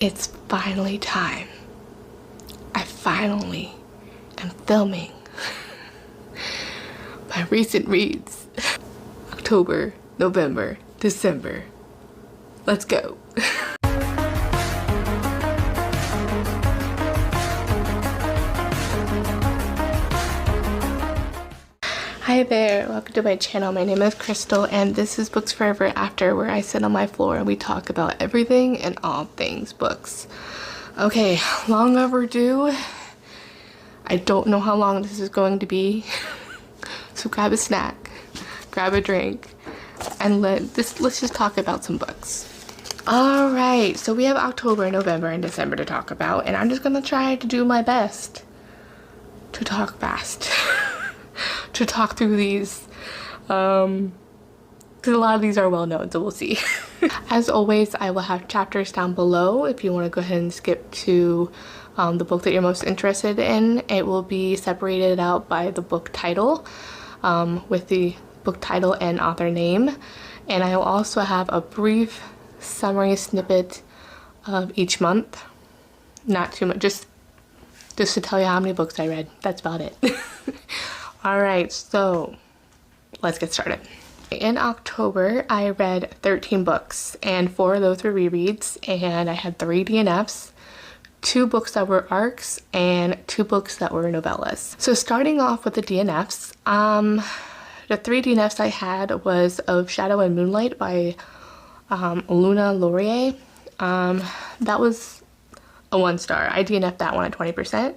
It's finally time. I finally am filming my recent reads. October, November, December. Let's go. Hi there, welcome to my channel. My name is Crystal and this is Books Forever After, where I sit on my floor and we talk about everything and all things books. Okay, long overdue. I don't know how long this is going to be, so grab a snack, grab a drink, and let's just talk about some books. Alright, so we have October, November, and December to talk about, and I'm just gonna try to do my best to talk fast. To talk through these, because a lot of these are well known, so we'll see. As always, I will have chapters down below if you want to go ahead and skip to the book that you're most interested in. It will be separated out by the book title, with the book title and author name, and I will also have a brief summary snippet of each month. Not too much, just to tell you how many books I read. That's about it. Alright, so let's get started. In October, I read 13 books, and 4 of those were rereads, and I had 3 DNFs, 2 books that were arcs, and 2 books that were novellas. So starting off with the DNFs, the 3 DNFs I had was Of Shadow and Moonlight by Luna Laurier. That was a 1-star. I DNF'd that one at 20%.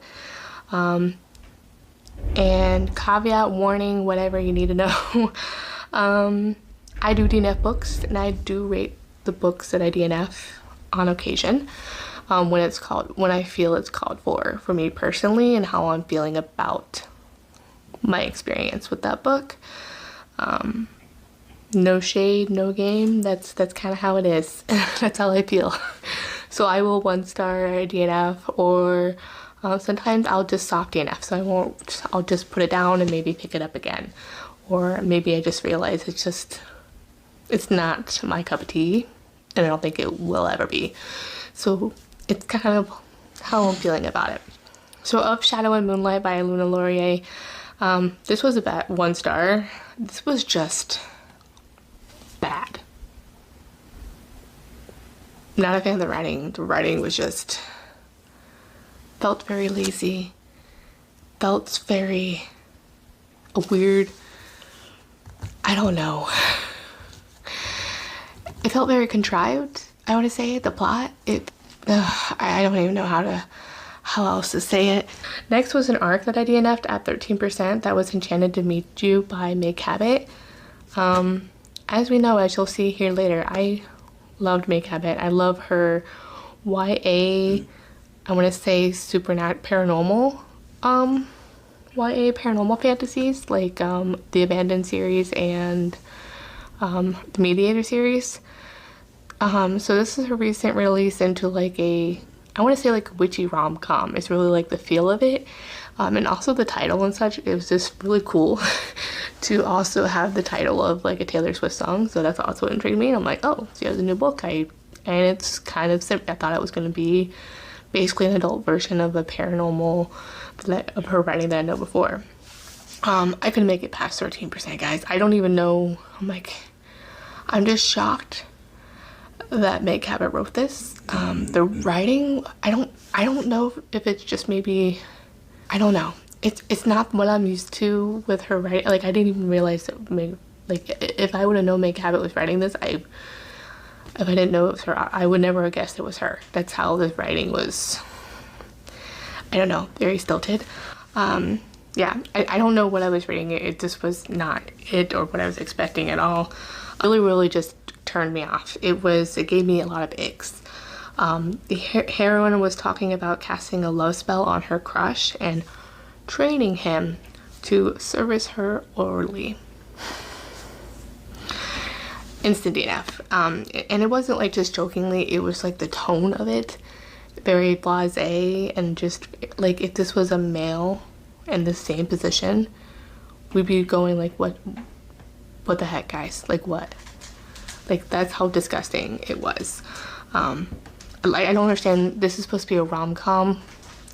And caveat, warning, whatever you need to know. I do DNF books, and I do rate the books that I DNF on occasion, when I feel it's called for me personally, and how I'm feeling about my experience with that book. No shade, no game. That's kind of how it is. That's how I feel. So I will 1-star DNF, or sometimes I'll just soft DNF, so I'll just put it down and maybe pick it up again. Or maybe I just realize it's not my cup of tea, and I don't think it will ever be. So it's kind of how I'm feeling about it. So Of Shadow and Moonlight by Luna Laurier, this was about 1-star. This was just bad. Not a fan of the writing. The writing was just felt very lazy, felt very weird. I don't know. It felt very contrived, I want to say. The plot, I don't even know how else to say it. Next was an arc that I DNF'd at 13%. That was Enchanted to Meet You by cabot. As we know, as you'll see here later, I loved cabot. I love her YA, I want to say paranormal, YA paranormal fantasies, like the Abandoned series and the Mediator series. So this is a recent release into like I want to say like a witchy rom-com. It's really like the feel of it, and also the title and such. It was just really cool to also have the title of like a Taylor Swift song. So that's also intrigued me. And I'm like, oh, so you have the new book. And it's kind of simple. I thought it was going to be basically an adult version of a paranormal of her writing that I know before. I couldn't make it past 13%, guys. I don't even know. I'm just shocked that cabot wrote this. The writing, I don't know if it's just maybe, I don't know. It's not what I'm used to with her writing. Like, I didn't even realize that if I would have known cabot was writing this, if I didn't know it was her, I would never have guessed it was her. That's how the writing was, I don't know, very stilted. Yeah, I don't know what I was reading. It just was not it or what I was expecting at all. It really just turned me off. It gave me a lot of icks. The heroine was talking about casting a love spell on her crush and training him to service her orally. Instant DNF. And it wasn't like just jokingly, it was like the tone of it, very blasé, and just like if this was a male in the same position, we'd be going like, what the heck, guys? Like, what? Like, that's how disgusting it was. Like, I don't understand. This is supposed to be a rom-com.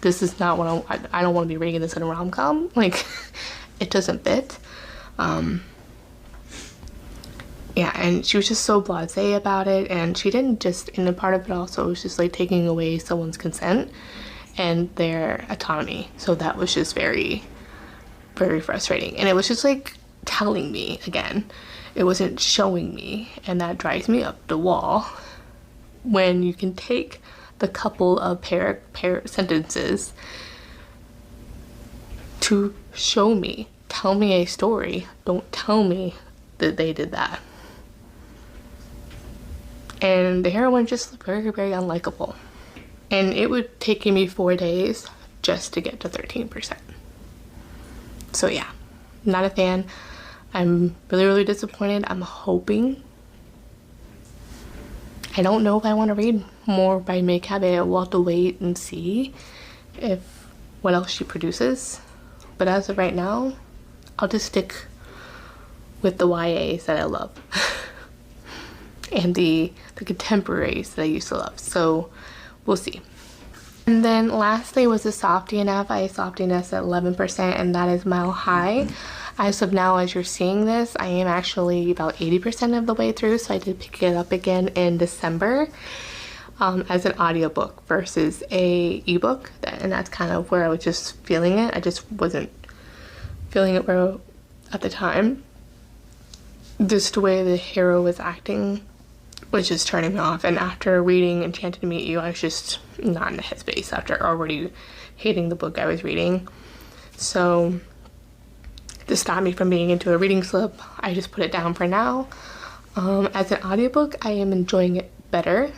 This is not what I don't want to be reading this in a rom-com. Like, it doesn't fit. Yeah, and she was just so blasé about it, and she didn't just, in the part of it also, it was just like taking away someone's consent and their autonomy. So that was just very, very frustrating. And it was just like telling me again. It wasn't showing me, and that drives me up the wall. When you can take the couple of pair sentences to show me, tell me a story, don't tell me that they did that. And the heroine just looked very, very unlikable. And it would take me 4 days just to get to 13%. So yeah, not a fan. I'm really, really disappointed. I'm hoping. I don't know if I want to read more by May Cabot. We'll have to wait and see what else she produces. But as of right now, I'll just stick with the YAs that I love. And the contemporaries that I used to love. So we'll see. And then lastly was the Softy Enough. I softiness at 11%, and that is Mile High. As of now, as you're seeing this, I am actually about 80% of the way through, so I did pick it up again in December as an audiobook versus a ebook, and that's kind of where I was just feeling it. I just wasn't feeling it at the time. Just the way the hero was acting was just turning me off, and after reading Enchanted to Meet You, I was just not in the headspace after already hating the book I was reading. So to stop me from being into a reading slip, I just put it down for now. As an audiobook, I am enjoying it better,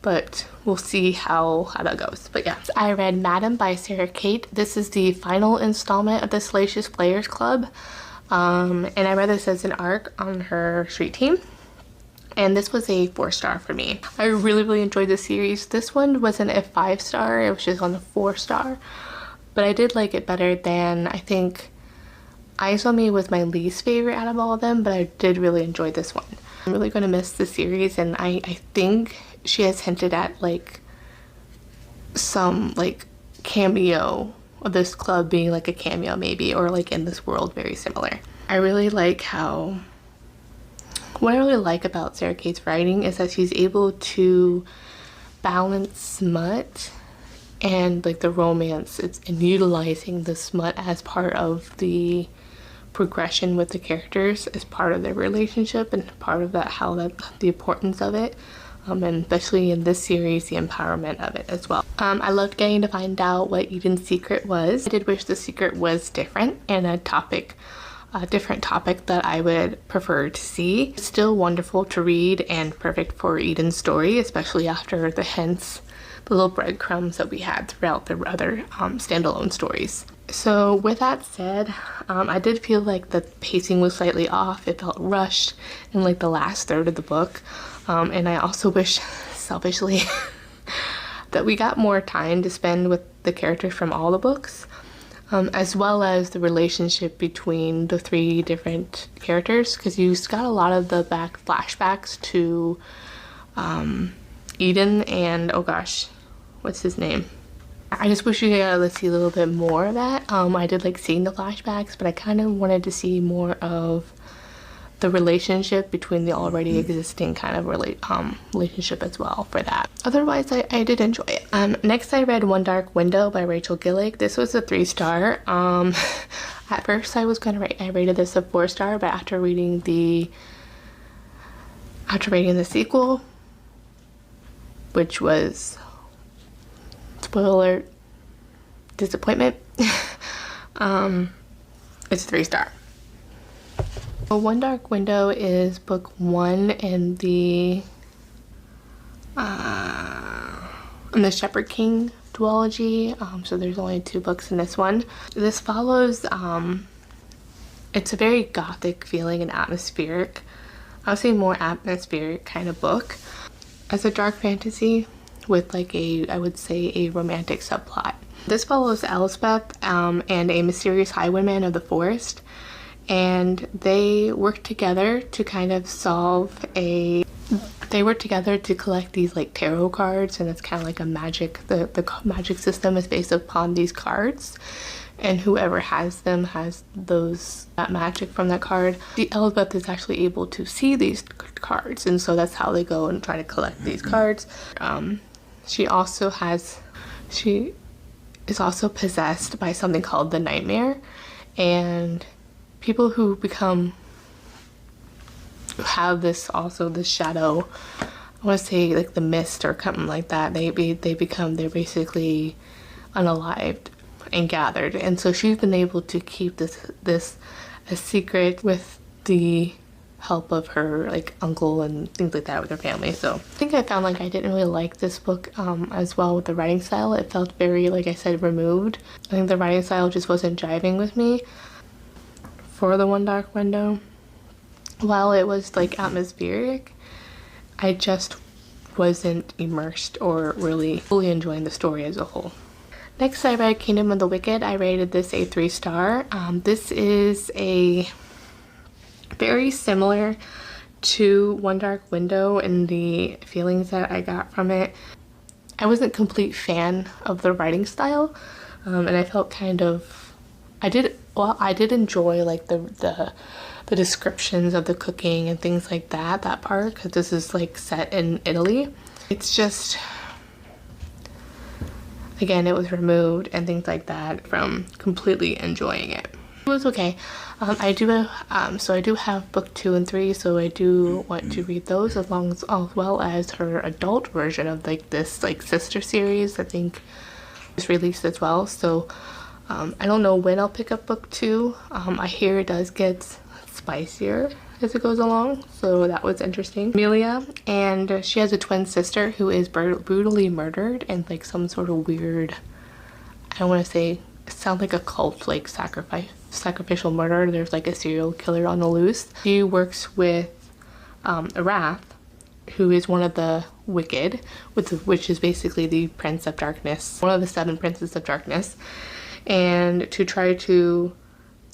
but we'll see how that goes. But yeah, I read Madam by Sarah Cate. This is the final installment of the Salacious Players Club, and I read this as an arc on her street team. And this was a 4-star for me. I really, really enjoyed this series. This one wasn't a 5-star, it was just on a 4-star. But I did like it better than, I think, Eyes on Me was my least favorite out of all of them, but I did really enjoy this one. I'm really going to miss the series, and I think she has hinted at like some like cameo of this club being like a cameo maybe, or like in this world very similar. I really like what I really like about Sarah Cate's writing is that she's able to balance smut and like the romance, and utilizing the smut as part of the progression with the characters, as part of their relationship, and part of the importance of it, and especially in this series, the empowerment of it as well. I loved getting to find out what Eden's secret was. I did wish the secret was different and a different topic that I would prefer to see. It's still wonderful to read and perfect for Eden's story, especially after the hints, the little breadcrumbs that we had throughout the other standalone stories. So with that said, I did feel like the pacing was slightly off. It felt rushed in like the last third of the book, and I also wish selfishly that we got more time to spend with the characters from all the books. As well as the relationship between the 3 different characters, because you got a lot of the flashbacks to Eden and, oh gosh, what's his name? I just wish you got to see a little bit more of that. I did like seeing the flashbacks, but I kind of wanted to see more of the relationship between the already existing kind of relationship as well for that. Otherwise, I did enjoy it. Next, I read One Dark Window by Rachel Gillig. This was a 3-star. At first, I rated this a 4-star, but after reading the sequel, which was, spoiler alert, disappointment, it's a 3-star. One Dark Window is book 1 in the Shepherd King duology, so there's only 2 books in this one. This follows, it's a very gothic feeling and atmospheric, I would say more atmospheric kind of book. As a dark fantasy with like I would say a romantic subplot. This follows Elspeth and a mysterious highwayman of the forest, and they work together to kind of solve a they work together to collect these like tarot cards, and it's kind of like a magic, the magic system is based upon these cards, and whoever has them has that magic from that card. The Elizabeth is actually able to see these cards, and so that's how they go and try to collect these cards. She is also possessed by something called the nightmare, and people who have this shadow, I want to say like the mist or something like that, they're basically unalived and gathered. And so she's been able to keep this a secret with the help of her like uncle and things like that with her family. So I think I found like I didn't really like this book as well with the writing style. It felt very, like I said, removed. I think the writing style just wasn't jiving with me for the One Dark Window. While it was like atmospheric, I just wasn't immersed or really fully enjoying the story as a whole. Next, I read Kingdom of the Wicked. I rated this a 3-star. This is a very similar to One Dark Window in the feelings that I got from it. I wasn't a complete fan of the writing style, and I felt kind of, I did enjoy like the descriptions of the cooking and things like that part, because this is like set in Italy. It's just, again, it was removed and things like that from completely enjoying it. It was okay. I do have book 2 and 3, so I do want to read those as well as her adult version of like this like sister series. I think is released as well. So I don't know when I'll pick up book 2. I hear it does get spicier as it goes along, so that was interesting. Amelia, and she has a twin sister who is brutally murdered in like some sort of weird, I don't want to say, it sounds like a cult, like sacrificial murder. There's like a serial killer on the loose. She works with Wrath, who is one of the wicked, which is basically the Prince of Darkness, one of the 7 Princes of Darkness, and to try to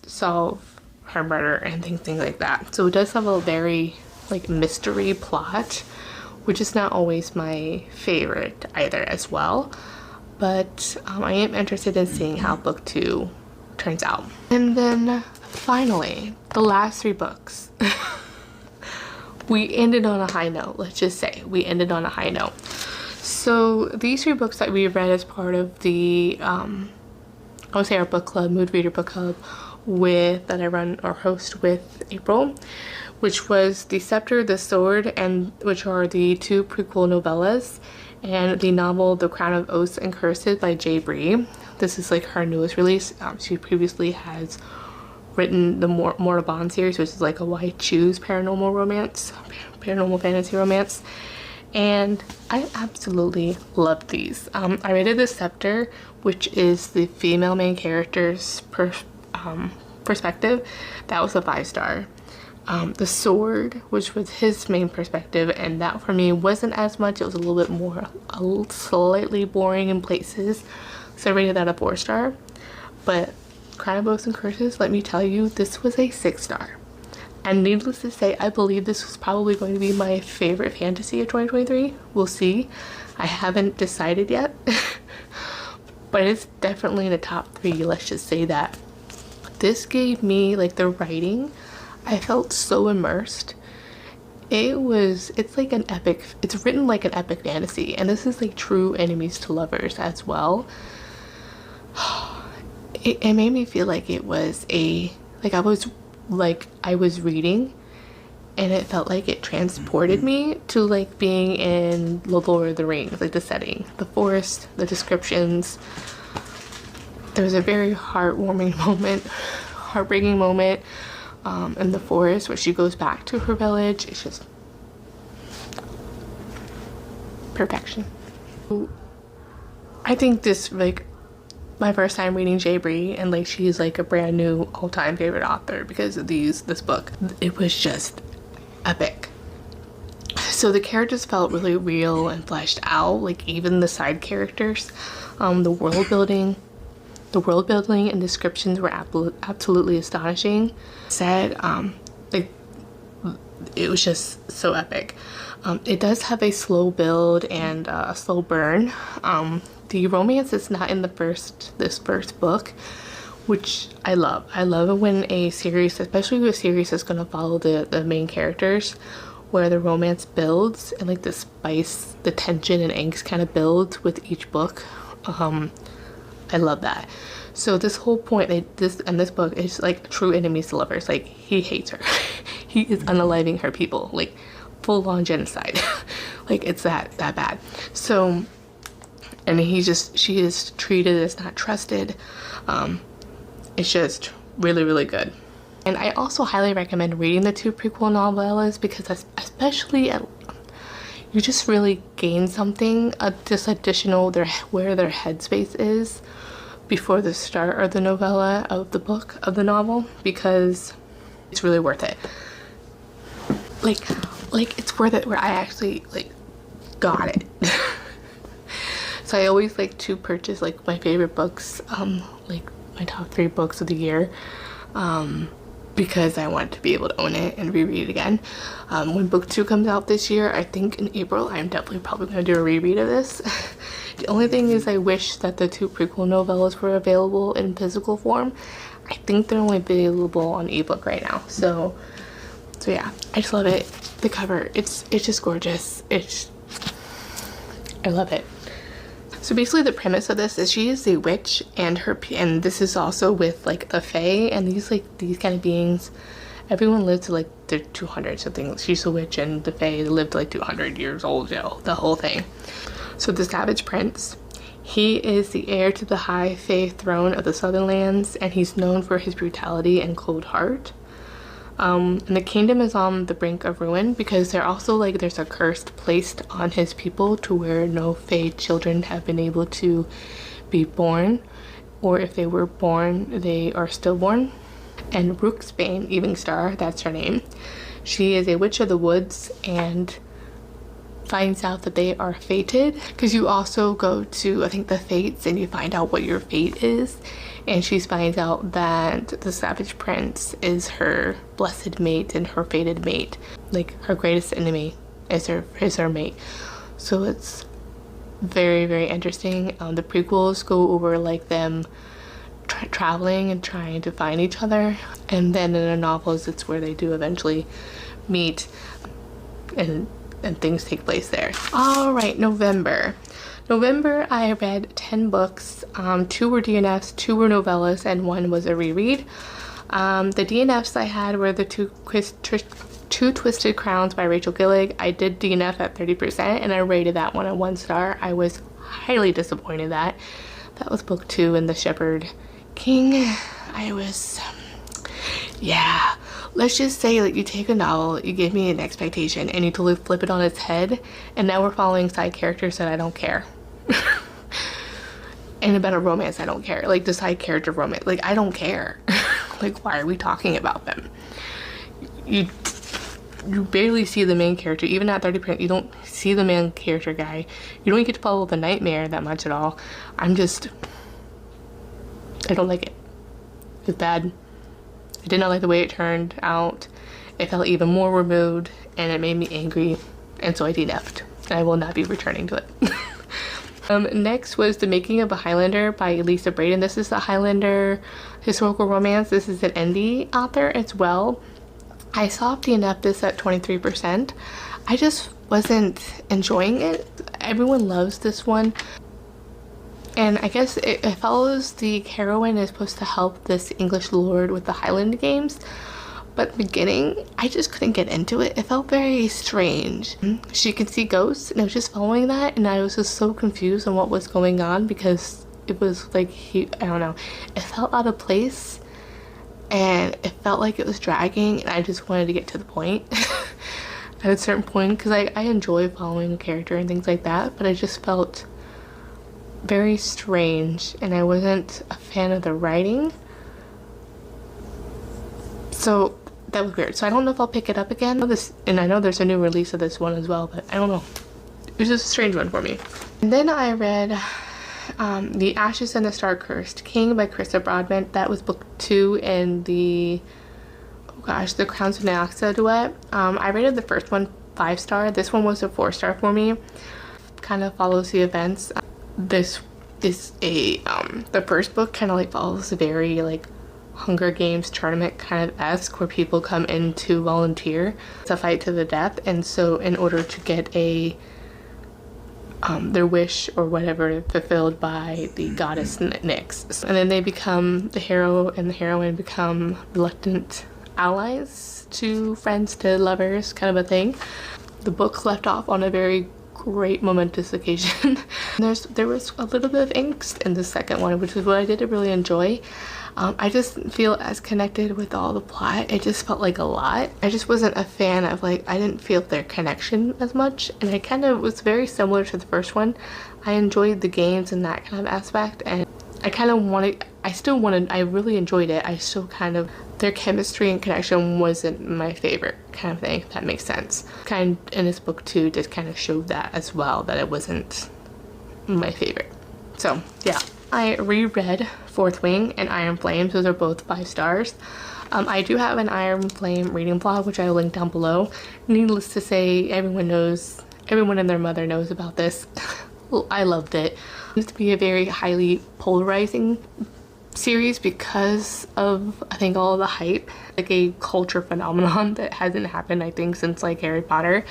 solve her murder and things like that. So it does have a very like mystery plot, which is not always my favorite either as well, but I am interested in seeing how book 2 turns out. And then finally, the last 3 books. We ended on a high note. Let's just say we ended on a high note. So these 3 books that we read as part of the I would say our book club, Mood Reader Book Club, that I run or host with April, which was The Scepter, The Sword, and which are the 2 prequel novellas, and the novel The Crown of Oaths and Curses by Bree. This is like her newest release. She previously has written the Moribond series, which is like a Why Choose paranormal fantasy romance, and I absolutely loved these. I rated The Scepter, which is the female main character's perspective. That was a 5-star. The Sword, which was his main perspective, and that for me wasn't as much. It was a little bit more, slightly boring in places, so I rated that a 4-star. But Crown of Oaths and Curses, let me tell you, this was a 6-star. And needless to say, I believe this was probably going to be my favorite fantasy of 2023. We'll see. I haven't decided yet. But it's definitely in the top 3, let's just say that. This gave me, like, the writing, I felt so immersed. It's like an epic, it's written like an epic fantasy, and this is like true enemies to lovers as well. It made me feel like it was I was reading, and it felt like it transported me to like being in The Lord of the Rings, like the setting, the forest, the descriptions. There was a very heartbreaking moment in the forest where she goes back to her village. It's just perfection. I think this, like, my first time reading Bree, and like she's like a brand new all-time favorite author because of this book. It was just epic. So the characters felt really real and fleshed out, like even the side characters. The world building and descriptions were absolutely astonishing. Like it was just so epic. It does have a slow build and a slow burn. The romance is not in this first book, which I love. I love it when a series, especially a series that's going to follow the main characters, where the romance builds and like the spice, the tension and angst kind of builds with each book. I love that. So this whole point, this book is like true enemies to lovers. Like, he hates her. He is unaliving her people, like full-on genocide. Like, it's that bad. So, and she is treated as not trusted. It's just really, really good. And I also highly recommend reading the 2 prequel novellas, because especially you just really gain something just additional where their headspace is before the start of the novella of the book of the novel, because it's really worth it. Like it's worth it where I actually like got it. So I always like to purchase like my favorite books, like my top 3 books of the year, because I want to be able to own it and reread it again. When book 2 comes out this year, I think in April, I'm definitely probably going to do a reread of this. The only thing is I wish that the 2 prequel novellas were available in physical form. I think they're only available on ebook right now. So yeah, I just love it. The cover, it's just gorgeous. I love it. So basically the premise of this is she is a witch, and this is also with like a fae, and these kind of beings, everyone lives to like their 200 something. She's a witch, and the fae lived like 200 years old, you know, the whole thing. So the Savage Prince, he is the heir to the high fae throne of the Southern Lands, and he's known for his brutality and cold heart. And the kingdom is on the brink of ruin, because there's a curse placed on his people to where no fae children have been able to be born, or if they were born, they are stillborn. And Rooksbane, Evening Star, that's her name, she is a witch of the woods and finds out that they are fated, because you also go to, I think, the fates, and you find out what your fate is, and she finds out that the Savage Prince is her blessed mate and her fated mate. Like, her greatest enemy is her mate. So it's very, very interesting. The prequels go over like them traveling and trying to find each other, and then in the novels it's where they do eventually meet and things take place there. All right, November, I read 10 books. 2 were DNFs, 2 were novellas, and 1 was a reread. The DNFs I had were the two Twisted Crowns by Rachel Gillig. I did DNF at 30%, and I rated that one a 1 star. I was highly disappointed that was book 2 in the Shepherd King. Yeah, let's just say, like, you take a novel, you give me an expectation, and you totally flip it on its head, and now we're following side characters that I don't care. And about a romance, I don't care. Like, the side character romance, like, I don't care. Like, why are we talking about them? You barely see the main character. Even at 30%, you don't see the main character guy. You don't get to follow the nightmare that much at all. I don't like it. It's bad. I did not like the way it turned out. It felt even more removed, and it made me angry, and so I DNF'd. I will not be returning to it. Next was The Making of a Highlander by Elisa Braden. This is a Highlander historical romance. This is an indie author as well. I saw DNF this at 23%. I just wasn't enjoying it. Everyone loves this one. And I guess it follows the heroine is supposed to help this English lord with the Highland games. But the beginning, I just couldn't get into it. It felt very strange. She could see ghosts, and I was just following that, and I was just so confused on what was going on, because it was like, I don't know. It felt out of place, and it felt like it was dragging, and I just wanted to get to the point. At a certain point, because I enjoy following a character and things like that, but I just felt very strange, and I wasn't a fan of the writing. So that was weird. So I don't know if I'll pick it up again. And I know there's a new release of this one as well, but I don't know. It was just a strange one for me. And then I read The Ashes and the Star-Cursed King by Carissa Broadbent. That was book 2 in the, oh gosh, the Crowns of Naoxa duet. I rated the first one 5-star. This one was a 4-star for me. Kind of follows the events. This is a the first book kind of like follows a very like Hunger Games tournament kind of esque, where people come in to volunteer to fight to the death, and so in order to get a their wish or whatever fulfilled by the goddess Nyx, and then they become, the hero and the heroine become reluctant allies to friends to lovers, kind of a thing. The book left off on a very great momentous occasion. There was a little bit of angst in the second one, which is what I did really enjoy. I just feel as connected with all the plot. It just felt like a lot. I just wasn't a fan of, like, I didn't feel their connection as much, and I kind of was very similar to the first one. I enjoyed the games and that kind of aspect, and I kind of wanted, I really enjoyed it. I still kind of, their chemistry and connection wasn't my favorite kind of thing, if that makes sense. Kind of in this book too just kind of showed that as well, that it wasn't my favorite. So yeah, I reread Fourth Wing and Iron Flames. Those are both 5 stars. I do have an Iron Flame reading vlog, which I will link down below. Needless to say, everyone and their mother knows about this. I loved it. It used to be a very highly polarizing series because of, I think, all the hype, like a culture phenomenon that hasn't happened, I think, since like Harry Potter,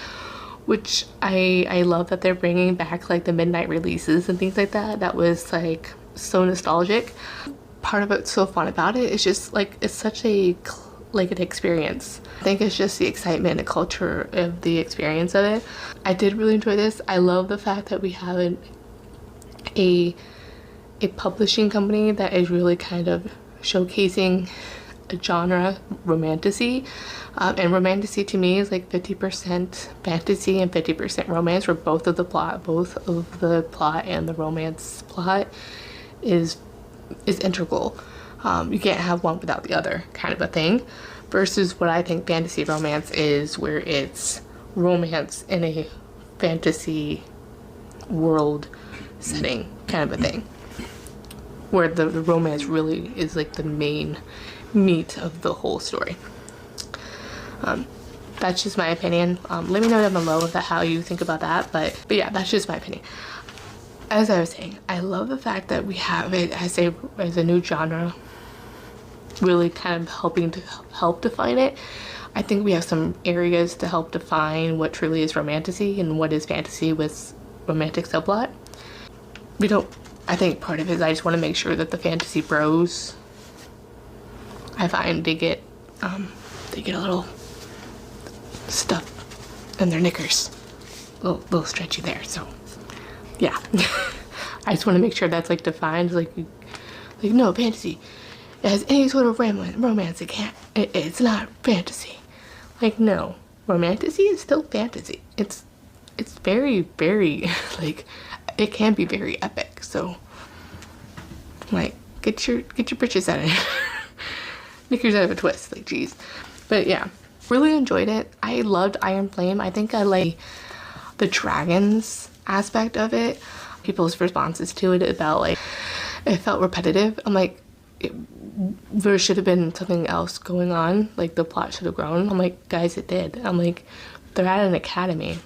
which I love that they're bringing back like the midnight releases and things like that. That was like so nostalgic. Part of what's so fun about it is just like, it's such a like an experience. I think it's just the excitement and culture of the experience of it. I did really enjoy this. I love the fact that we have a publishing company that is really kind of showcasing a genre, romantasy, and romantasy to me is like 50% fantasy and 50% romance, where both of the plot and the romance plot is integral. You can't have one without the other, kind of a thing, versus what I think fantasy romance is, where it's romance in a fantasy world setting, kind of a thing, where the romance really is like the main meat of the whole story. That's just my opinion. Let me know down below how you think about that, but yeah, that's just my opinion. As I was saying, I love the fact that we have it as a new genre, really kind of helping to help define it. I think we have some areas to help define what truly is romantasy and what is fantasy with romantic subplot. I think part of it is I just want to make sure that the fantasy bros, I find they get a little stuff in their knickers, a little stretchy there. So yeah, I just want to make sure that's like defined. Like no, fantasy, it has any sort of romance. It's not fantasy. Like, no, romantasy is still fantasy. It's very, very like, it can be very epic. So like, get your britches out of it. Knickers out of a twist, like, geez. But yeah, really enjoyed it. I loved Iron Flame. I think I like the dragons aspect of it. People's responses to it about like, it felt repetitive. I'm like, there should have been something else going on. Like, the plot should have grown. I'm like, guys, it did. I'm like, they're at an academy.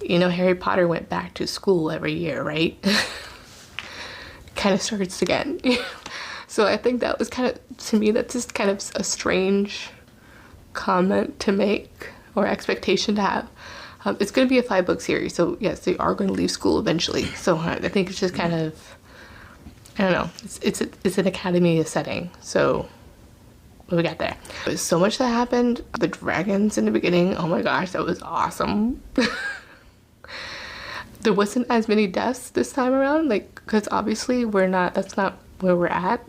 You know, Harry Potter went back to school every year, right? Kind of starts again. So I think that was kind of, to me, that's just kind of a strange comment to make, or expectation to have. It's going to be a 5-book series, so yes, they are going to leave school eventually. So I think it's just kind of, I don't know, it's an academy setting. So what we got there? There's so much that happened. The dragons in the beginning, oh my gosh, that was awesome. There wasn't as many deaths this time around, like, because obviously that's not where we're at.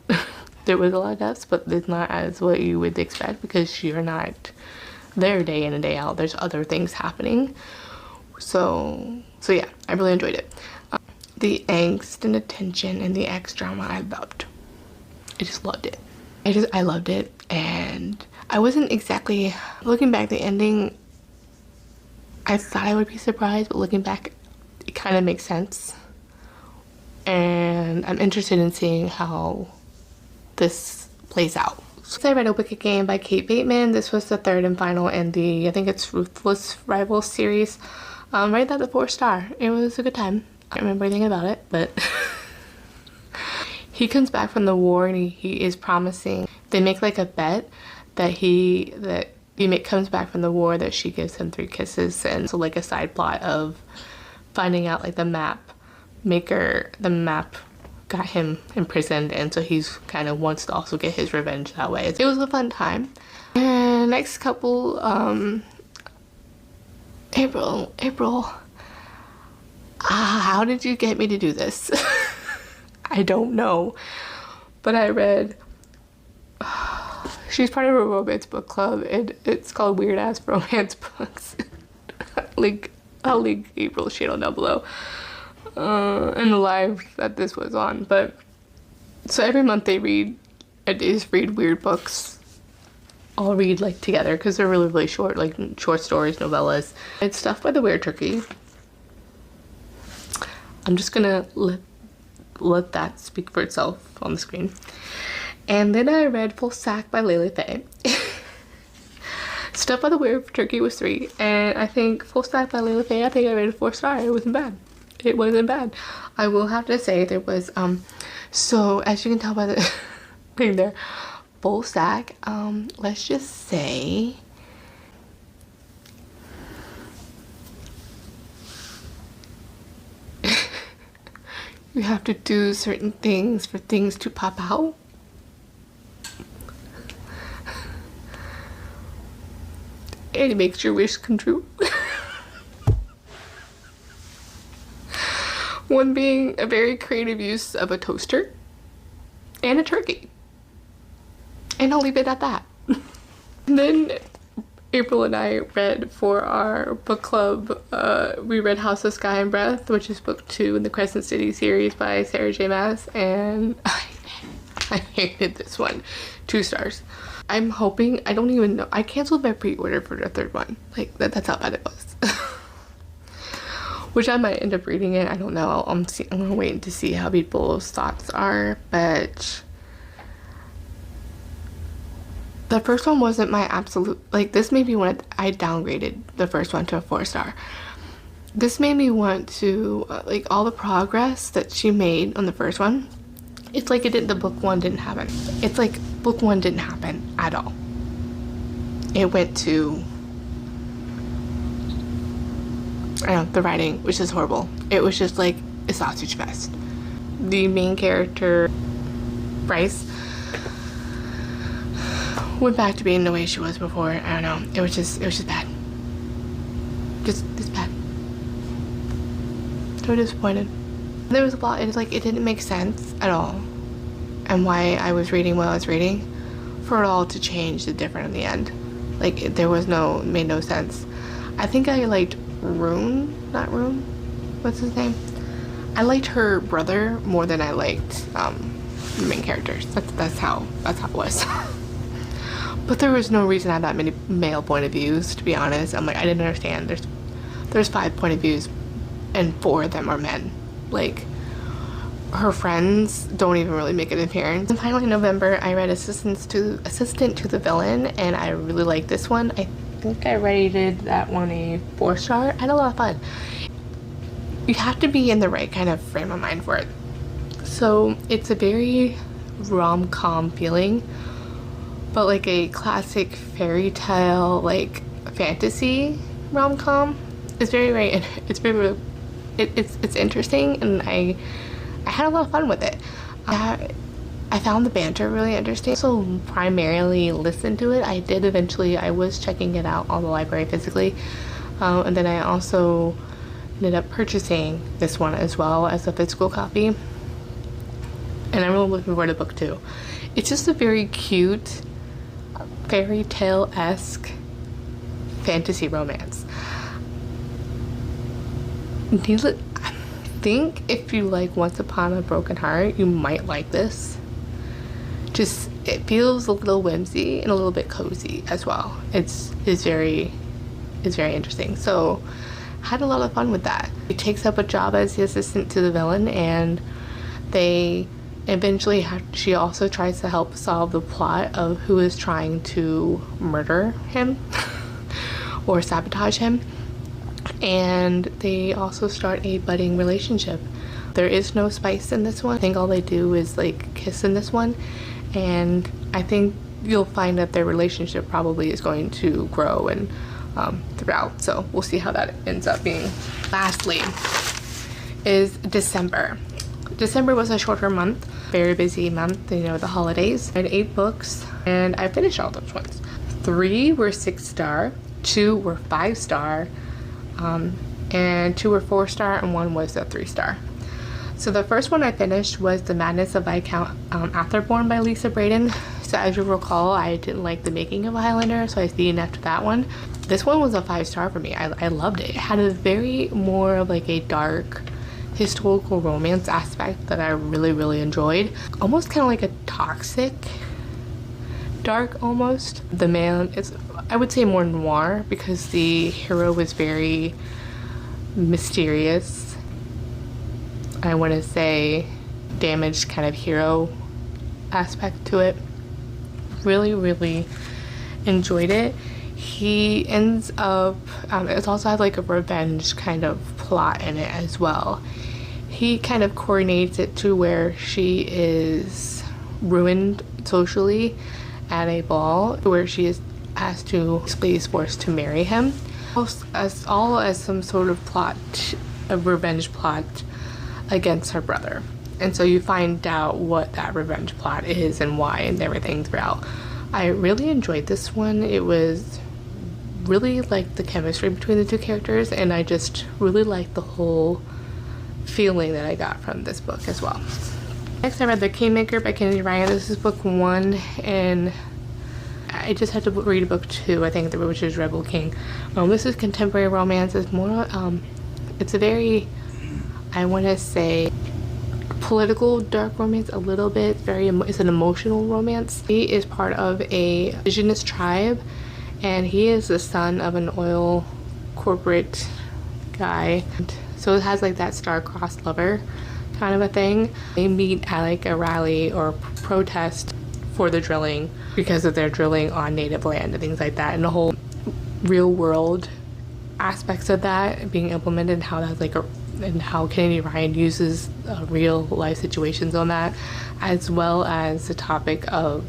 There was a lot of deaths, but it's not as what you would expect, because you're not there day in and day out. There's other things happening. So yeah, I really enjoyed it. The angst and the tension and the ex drama, I loved. I just loved it. I loved it, and I wasn't exactly, looking back, the ending, I thought I would be surprised, but looking back, it kind of makes sense. And I'm interested in seeing how this plays out. So I read A Wicked Game by Kate Bateman. This was the third and final in the, I think it's Ruthless Rivals series. Rated that a 4-star. It was a good time. I don't remember anything about it, but he comes back from the war and he is promising. They make like a bet that he comes back from the war that she gives him 3 kisses, and so like a side plot of finding out like the map got him imprisoned, and so he's kind of wants to also get his revenge that way. It was a fun time. And next couple, April, how did you get me to do this? I don't know, but I read, she's part of a romance book club, and it's called Weird Ass Romance Books. I'll link April's channel down below, and the live that this was on. But so every month they read weird books. I'll read like together because they're really, really short, like short stories, novellas. It's stuff by the Weird Turkey. I'm just gonna let that speak for itself on the screen. And then I read Full Stack by Layla Faye. Stuff by the Weird Turkey was 3, and I think Full Stack by Layla Faye, I think I rated 4-star. It wasn't bad. It wasn't bad. I will have to say there was so as you can tell by the thing there, Full Stack, let's just say you have to do certain things for things to pop out. And it makes your wish come true. One being a very creative use of a toaster and a turkey. And I'll leave it at that. And then April and I read for our book club, we read House of Sky and Breath, which is book 2 in the Crescent City series by Sarah J. Maas, and I hated this one. 2 stars. I'm hoping, I don't even know, I canceled my pre-order for the 3rd one. Like, that's how bad it was. Which I might end up reading it, I don't know. I'm gonna wait to see how people's thoughts are, but the first one wasn't my absolute, like, this made me want, I downgraded the first one to a 4-star. This made me want to, like, all the progress that she made on the first one, it's like the book 1 didn't happen. It's like book 1 didn't happen at all. It went to, I don't know, the writing, which is horrible. It was just like a sausage fest. The main character, Bryce, went back to being the way she was before. I don't know. It was just bad. Just bad. So disappointed. There was a lot, it didn't make sense at all, and why I was reading what I was reading, for it all to change to different in the end. Like, made no sense. I think I liked what's his name? I liked her brother more than I liked the main characters. That's how it was. But there was no reason to have that many male point of views, to be honest. I'm like, I didn't understand. There's 5 point of views, and 4 of them are men. Like, her friends don't even really make an appearance. And finally in November, I read Assistant to the Villain, and I really liked this one. I think I rated that one a 4-star. I had a lot of fun. You have to be in the right kind of frame of mind for it. So it's a very rom-com feeling, but like a classic fairy tale, like fantasy rom-com. It's it's interesting, and I had a lot of fun with it. I found the banter really interesting. So primarily listened to it. I was checking it out on the library physically, and then I also ended up purchasing this one as well as a physical copy, and I'm really looking forward to book 2. It's just a very cute fairy tale-esque fantasy romance. I think if you like Once Upon a Broken Heart, you might like this. Just, it feels a little whimsy and a little bit cozy as well. It's very interesting. So had a lot of fun with that. He takes up a job as the assistant to the villain, and they Eventually, she also tries to help solve the plot of who is trying to murder him or sabotage him. And they also start a budding relationship. There is no spice in this one. I think all they do is like kiss in this one, and I think you'll find that their relationship probably is going to grow and throughout, so we'll see how that ends up being. Lastly is December. December was a shorter month, very busy month, you know, the holidays. I had 8 books and I finished all those ones. 3 were 6-star, 2 were 5-star, and 2 were 4-star, and 1 was a 3-star. So the first one I finished was The Madness of Viscount Atherbourne by Lisa Braden. So as you recall, I didn't like The Making of a Highlander, so I DNF'd that one. This one was a 5-star for me. I loved it. It had a very more of like a dark historical romance aspect that I really enjoyed. Almost kind of like a toxic dark almost. The man is, I would say, more noir because the hero was very mysterious. I want to say damaged kind of hero aspect to it. Really enjoyed it. He ends up, it also has like a revenge kind of plot in it as well. He kind of coordinates it to where she is ruined socially at a ball, where she is asked to, basically is forced to marry him. All as some sort of plot, a revenge plot against her brother. And so you find out what that revenge plot is and why and everything throughout. I really enjoyed this one. It was really like the chemistry between the two characters, and I just really liked the whole feeling that I got from this book as well. Next I read The Kingmaker by Kennedy Ryan. This is book 1, and I just had to read book 2, I think, which is Rebel King. This is contemporary romance. It's more, it's a very, I want to say, political dark romance a little bit. It's an emotional romance. He is part of a indigenous tribe, and he is the son of an oil corporate guy. So it has like that star-crossed lover kind of a thing. They meet at like a rally or protest for the drilling because of their drilling on native land and things like that, and the whole real world aspects of that being implemented, and how that's like and how Kennedy Ryan uses real life situations on that, as well as the topic of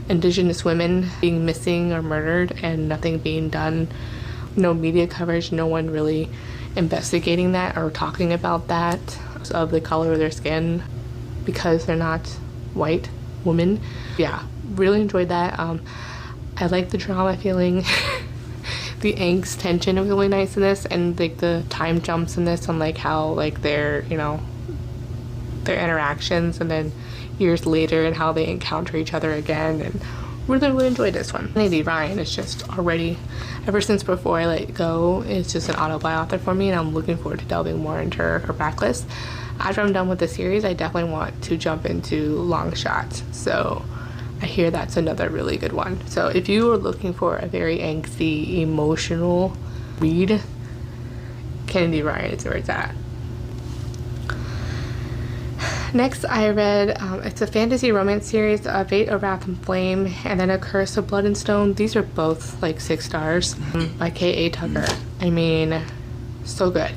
indigenous women being missing or murdered and nothing being done. No media coverage, no one really investigating that or talking about that, of the color of their skin because they're not white women. Yeah, really enjoyed that. I like the drama feeling. The angst tension was really nice in this, and like the time jumps in this on like how like their, you know, their interactions and then years later and how they encounter each other again, and really enjoyed this one. Kennedy Ryan is just already, ever since Before I Let Go, it's just an auto-buy author for me, and I'm looking forward to delving more into her backlist. After I'm done with the series, I definitely want to jump into Long Shot, so I hear that's another really good one. So if you are looking for a very angsty, emotional read, Kennedy Ryan is where it's at. Next I read, it's a fantasy romance series, Fate of Wrath and Flame, and then A Curse of Blood and Stone. These are both like 6 stars by K.A. Tucker. I mean, so good.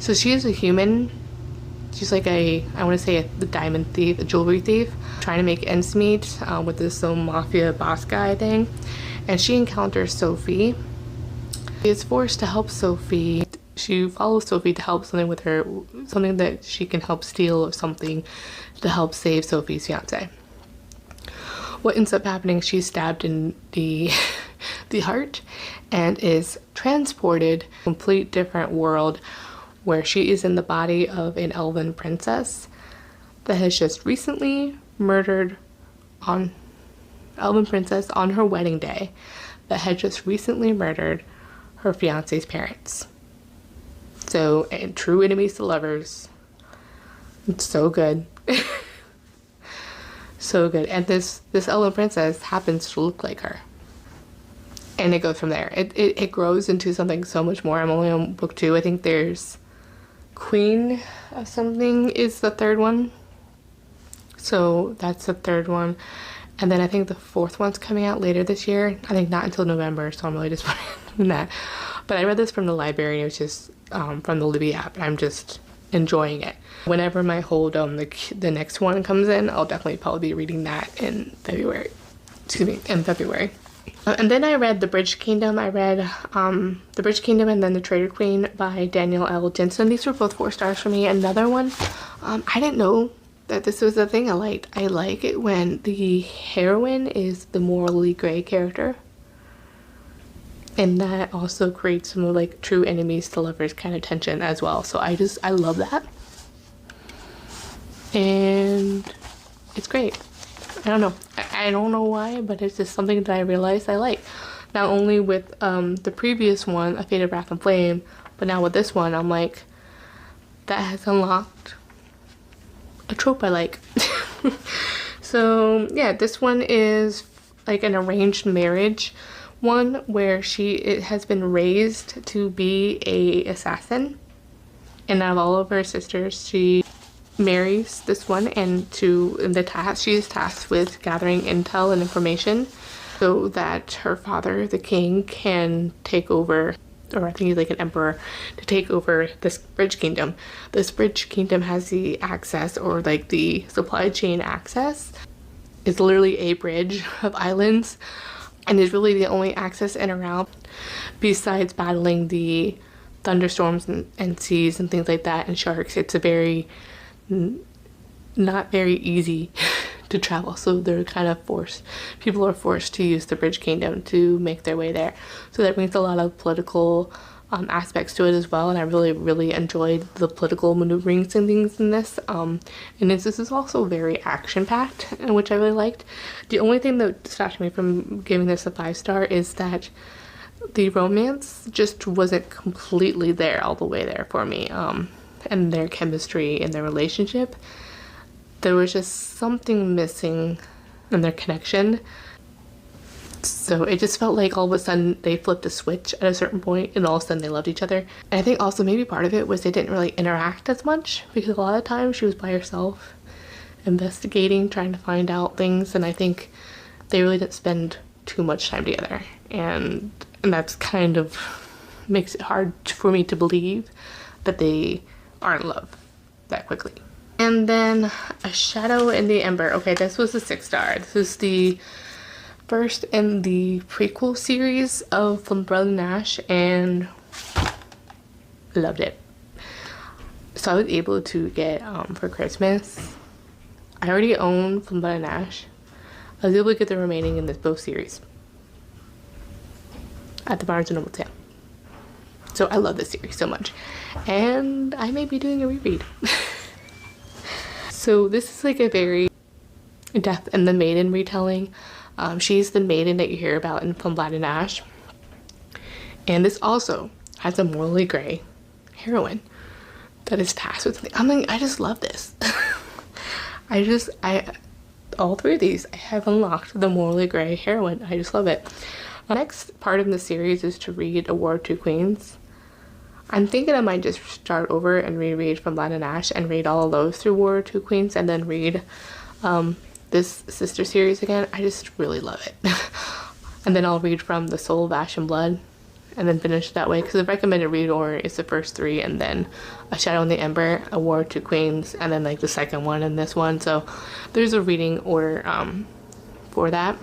So she is a human. She's like a, I want to say a diamond thief, a jewelry thief, trying to make ends meet with this mafia boss guy thing. And she encounters Sophie. She is forced to help Sophie. She follows Sophie to help something with her, something that she can help steal or something to help save Sophie's fiance. What ends up happening, she's stabbed in the heart and is transported to a complete different world, where she is in the body of an elven princess that has just recently murdered on her wedding day, that had just recently murdered her fiance's parents. So, and true enemies to lovers. It's so good. So good. And this elven princess happens to look like her. And it goes from there. It grows into something so much more. I'm only on book 2. I think there's Queen of something is the 3rd one. So that's the third one. And then I think the fourth one's coming out later this year. I think not until November, so I'm really disappointed in that. But I read this from the library, and it was just from the Libby app, and I'm just enjoying it. Whenever my hold the next one comes in, I'll definitely probably be reading that in February. Excuse me, in February. And then I read The Bridge Kingdom. I read The Bridge Kingdom and then The Traitor Queen by Danielle Jensen. These were both 4 stars for me. Another one, I didn't know that this was the thing I liked. I like it when the heroine is the morally gray character. And that also creates some like true enemies to lovers kind of tension as well. So I love that. And it's great. I don't know. I don't know why, but it's just something that I realized I like. Not only with the previous one, A Fate of Wrath and Flame, but now with this one, I'm like, that has unlocked a trope I like. So yeah, this one is like an arranged marriage one where it has been raised to be a assassin, and out of all of her sisters, she marries this one, and she is tasked with gathering intel and information so that her father, the king, can take over, or I think he's like an emperor, to take over this bridge kingdom. This bridge kingdom has the access, or like the supply chain access. It's literally a bridge of islands, and is really the only access in and around besides battling the thunderstorms and seas and things like that and sharks. It's a very not very easy to travel, so they're kind of people are forced to use the bridge kingdom to make their way there. So that brings a lot of political aspects to it as well, and I really enjoyed the political maneuverings and things in this. And this is also very action-packed, which I really liked. The only thing that stopped me from giving this a 5-star is that the romance just wasn't completely there all the way there for me. And their chemistry and their relationship, there was just something missing in their connection. So it just felt like all of a sudden they flipped a switch at a certain point and all of a sudden they loved each other. And I think also maybe part of it was they didn't really interact as much, because a lot of times she was by herself investigating, trying to find out things, and I think they really didn't spend too much time together, and that's kind of makes it hard for me to believe that they are in love that quickly. And then A Shadow in the Ember. Okay, this was a 6-star. This is the first in the prequel series of From Blood and Ash, and loved it. So I was able to get for Christmas, I already own From Blood and Ash. I was able to get the remaining in both series at the Barnes & Noble sale. So I love this series so much, and I may be doing a reread. So this is like a very Death and the Maiden retelling. She's the maiden that you hear about in From Blood and Ash, and this also has a morally gray heroine that is tasked with something. I'm like, I just love this. All 3 of these, I have unlocked the morally gray heroine. I just love it. The next part of the series is to read A War of Two Queens. I'm thinking I might just start over and reread From Blood and Ash and read all of those through War of Two Queens, and then read this sister series again. I just really love it. And then I'll read from The Soul of Ash and Blood and then finish that way, because the recommended read order is the first 3, and then A Shadow in the Ember, A War of Two Queens, and then like the second one and this one. So there's a reading order for that.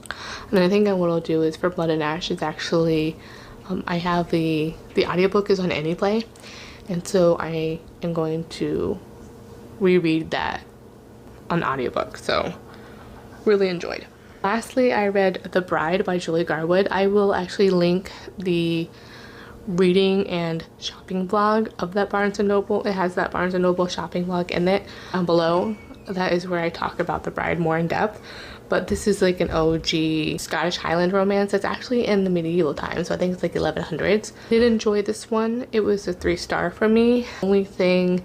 And then I think what I'll do is for Blood and Ash is actually I have the audiobook is on Anyplay, and so I am going to reread that on audiobook. So really enjoyed. Lastly, I read The Bride by Julie Garwood. I will actually link the reading and shopping blog of that Barnes & Noble. It has that Barnes & Noble shopping blog in it below. That is where I talk about The Bride more in depth. But this is like an OG Scottish Highland romance. It's actually in the medieval times, so I think it's like 1100s. I did enjoy this one. It was a 3-star for me. Only thing,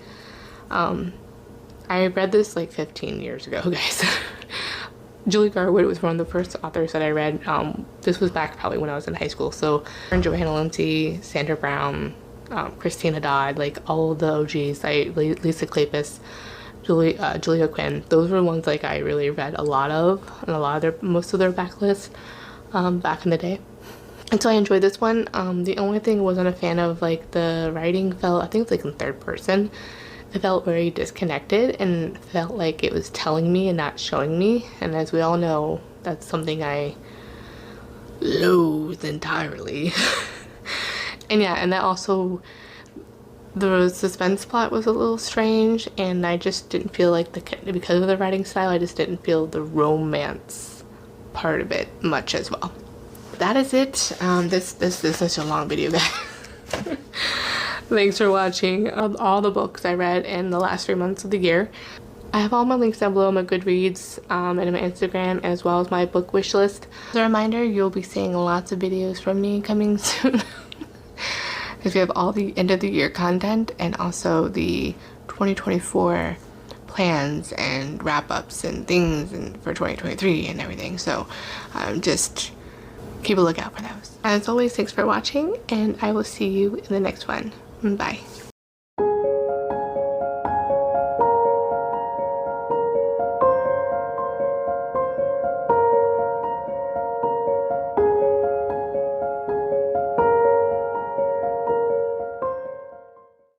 I read this like 15 years ago, guys. Julie Garwood was one of the first authors that I read. This was back probably when I was in high school. So Johanna Lindsay, Sandra Brown, Christina Dodd, like all of the OGs. Lisa Kleypas. Julia Quinn. Those were ones like I really read a lot of, and most of their backlist back in the day. And so I enjoyed this one. The only thing I wasn't a fan of, like, the writing felt, I think it's like in third person. It felt very disconnected and felt like it was telling me and not showing me. And as we all know, that's something I loathe entirely. And yeah, and that also, the suspense plot was a little strange, and I just didn't feel like because of the writing style, I just didn't feel the romance part of it much as well. That is it. This is such a long video, guys. Thanks for watching all the books I read in the last 3 months of the year. I have all my links down below, my Goodreads and my Instagram, as well as my book wish list. As a reminder, you'll be seeing lots of videos from me coming soon. If you have all the end of the year content and also the 2024 plans and wrap-ups and things and for 2023 and everything. So just keep a lookout for those. As always, thanks for watching, and I will see you in the next one. Bye.